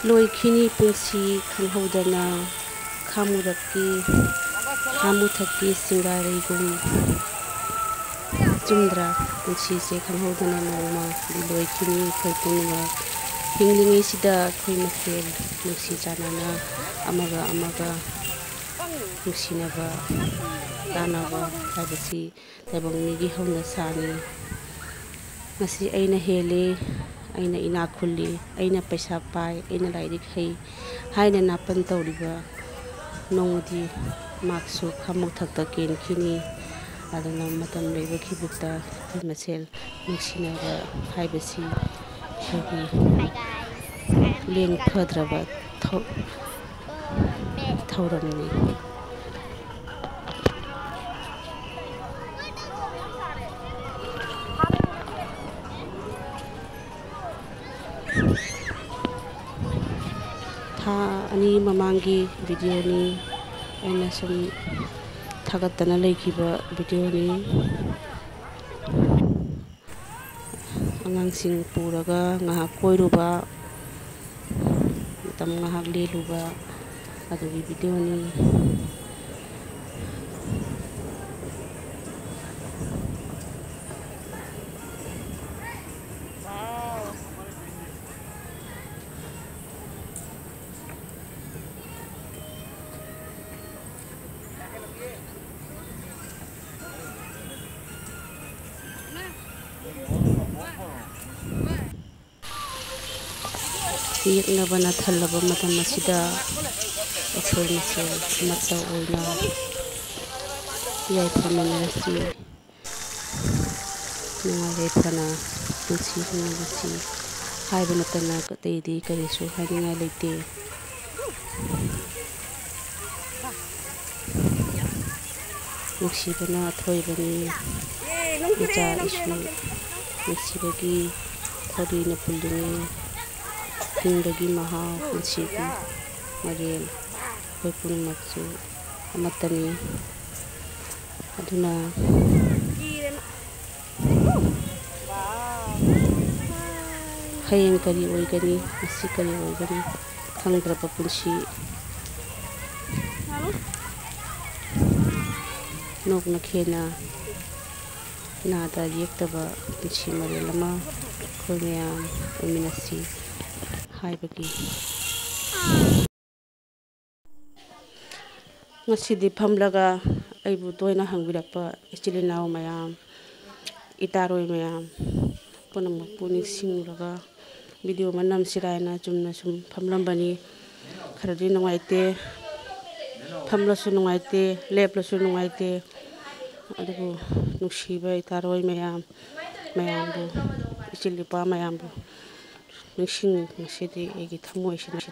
ꯂꯣꯏꯈꯤꯅꯤ ꯄꯨꯟꯁꯤ ꯈꯪꯍꯧꯗꯅ ꯈꯥꯃꯨꯊꯛꯀꯤ ꯁꯤꯡꯒꯥꯔꯩꯒꯨꯝ ꯆꯨꯝꯗ꯭ꯔꯥ ꯄꯨꯟꯁꯤꯁꯦ ꯈꯪꯍꯧꯗꯅ ꯅꯣꯡꯃꯗꯤ ꯂꯣꯏꯈꯤꯅꯤ ꯑꯩꯈꯣꯏ ꯄꯨꯝꯅꯃꯛ ꯍꯤꯡꯂꯤꯉꯩꯁꯤꯗ ꯑꯩꯈꯣꯏ ꯃꯁꯦꯜ ꯅꯨꯡꯁꯤ ꯆꯥꯟꯅꯅ ꯑꯃꯒ ꯅꯨꯡꯁꯤꯅꯕ ꯇꯥꯟꯅꯕ ꯍꯥꯏꯕꯁꯤ ꯇꯥꯏꯕꯪ ꯃꯤꯒꯤ ꯍꯧꯅꯁꯥꯅꯤ ꯉꯁꯤ ꯑꯩꯅ ꯍꯦꯜꯂꯤ ꯑꯩꯅ ꯏꯅꯥꯛ ꯈꯨꯜꯂꯤ ꯑꯩꯅ ꯄꯩꯁꯥ ꯄꯥꯏ ꯑꯩꯅ ꯂꯥꯏꯔꯤꯛ ꯍꯩ ꯍꯥꯏꯅ ꯅꯥꯄꯟ ꯇꯧꯔꯤꯕ ꯅꯣꯡꯃꯗꯤ ꯃꯍꯥꯛꯁꯨ ꯈꯥꯃꯨꯊꯛꯇ ꯀꯦꯟꯈꯤꯅꯤ ꯑꯗꯨꯅ ꯃꯇꯝ ꯂꯩꯕꯒꯤꯕꯨꯛꯇ ꯑꯩꯈꯣꯏ ꯃꯁꯦꯜ ꯅꯨꯡꯁꯤꯅꯕ ꯍꯥꯏꯕꯁꯤ ꯑꯩꯈꯣꯏꯒꯤ ꯂꯦꯡꯐꯗ꯭ꯔꯕ ꯊꯧꯔꯝꯅꯤ ꯊꯥ 2 ꯃꯃꯥꯡꯒꯤ ꯚꯤꯗꯤꯑꯣꯅꯤ ꯑꯩꯅ ꯁꯨꯝ ꯊꯥꯒꯠꯇꯅ ꯂꯩꯈꯤꯕ ꯚꯤꯗꯤꯑꯣꯅꯤ ꯑꯉꯥꯡꯁꯤꯡ ꯄꯨꯔꯒ ꯉꯥꯏꯍꯥꯛ ꯀꯣꯏꯔꯨꯕ ꯃꯇꯝ ꯉꯥꯏꯍꯥꯛ ꯂꯦꯜꯂꯨꯕ ꯑꯗꯨꯒꯤ ꯚꯤꯗꯤꯑꯣꯅꯤ ꯌꯦꯛꯅꯕꯅ ꯊꯜꯂꯕ ꯃꯇꯝ ꯑꯁꯤꯗ ꯑꯩꯈꯣꯏ ꯃꯁꯦꯜ ꯑꯃꯠꯇ ꯑꯣꯏꯅ ꯌꯥꯏꯐꯃꯤꯟꯅꯔꯁꯤ ꯅꯨꯡꯉꯥꯏ ꯌꯥꯏꯐꯅ ꯄꯨꯟꯁꯤ ꯍꯤꯡꯃꯤꯟꯅꯁꯤ ꯍꯥꯏꯕ ꯅꯠꯇꯅ ꯑꯇꯩꯗꯤ ꯀꯔꯤꯁꯨ ꯍꯥꯏꯅꯤꯡꯉꯥꯏ ꯂꯩꯇꯦ ꯅꯨꯡꯁꯤꯕꯅ ꯑꯊꯣꯏꯕꯅꯤ ꯏꯆꯥ ꯏꯁꯨ ꯅꯨꯡꯁꯤꯕꯒꯤ ꯊꯧꯔꯤꯅ ꯄꯨꯜꯂꯤꯉꯩ ꯍꯤꯡꯕꯒꯤ ꯃꯍꯥꯎ ꯄꯨꯟꯁꯤꯒꯤ ꯃꯔꯦꯜ ꯑꯩꯈꯣꯏ ꯄꯨꯝꯅꯃꯛꯁꯨ ꯑꯃꯠꯇꯅꯤ ꯑꯗꯨꯅ ꯍꯌꯦꯡ ꯀꯔꯤ ꯑꯣꯏꯒꯅꯤ ꯉꯁꯤ ꯀꯔꯤ ꯑꯣꯏꯒꯅꯤ ꯈꯪꯗ꯭ꯔꯕ ꯄꯨꯟꯁꯤ ꯅꯣꯛꯅ ꯈꯦꯅ ꯅꯥꯗ ꯌꯦꯛꯇꯕ ꯄꯨꯟꯁꯤ ꯃꯔꯦꯜ ꯑꯃ ꯑꯩꯈꯣꯏ ꯃꯌꯥꯝ ꯑꯣꯏꯃꯤꯟꯅꯁꯤ ꯍꯥꯏꯕꯒꯤ ꯉꯁꯤꯗꯤ ꯐꯝꯂꯒ ꯑꯩꯕꯨ ꯇꯣꯏꯅ ꯍꯪꯕꯤꯔꯛꯄ ꯏꯆꯤꯜ ꯏꯅꯥꯎ ꯃꯌꯥꯝ ꯏꯇꯥꯔꯣꯏ ꯃꯌꯥꯝ ꯄꯨꯝꯅꯃꯛꯄꯨ ꯅꯤꯡꯁꯤꯡꯂꯒ ꯚꯤꯗꯤꯑꯣ ꯑꯃ ꯅꯝꯁꯤꯔꯥ ꯍꯥꯏꯅ ꯆꯨꯝꯅ ꯁꯨꯝ ꯐꯝꯂꯝꯕꯅꯤ ꯈꯔꯗꯤ ꯅꯨꯡꯉꯥꯏꯇꯦ ꯐꯝꯂꯁꯨ ꯅꯨꯡꯉꯥꯏꯇꯦ ꯂꯦꯞꯂꯁꯨ ꯅꯨꯡꯉꯥꯏꯇꯦ ꯑꯗꯨꯕꯨ ꯅꯨꯡꯁꯤꯕ ꯏꯇꯥꯔꯣꯏ ꯃꯌꯥꯝꯕꯨ ꯏꯆꯤꯜ ꯏꯄꯥ ꯃꯌꯥꯝꯕꯨ ꯉꯁꯤꯗꯤ ꯑꯩꯒꯤ ꯊꯃꯣꯏꯁꯤꯅ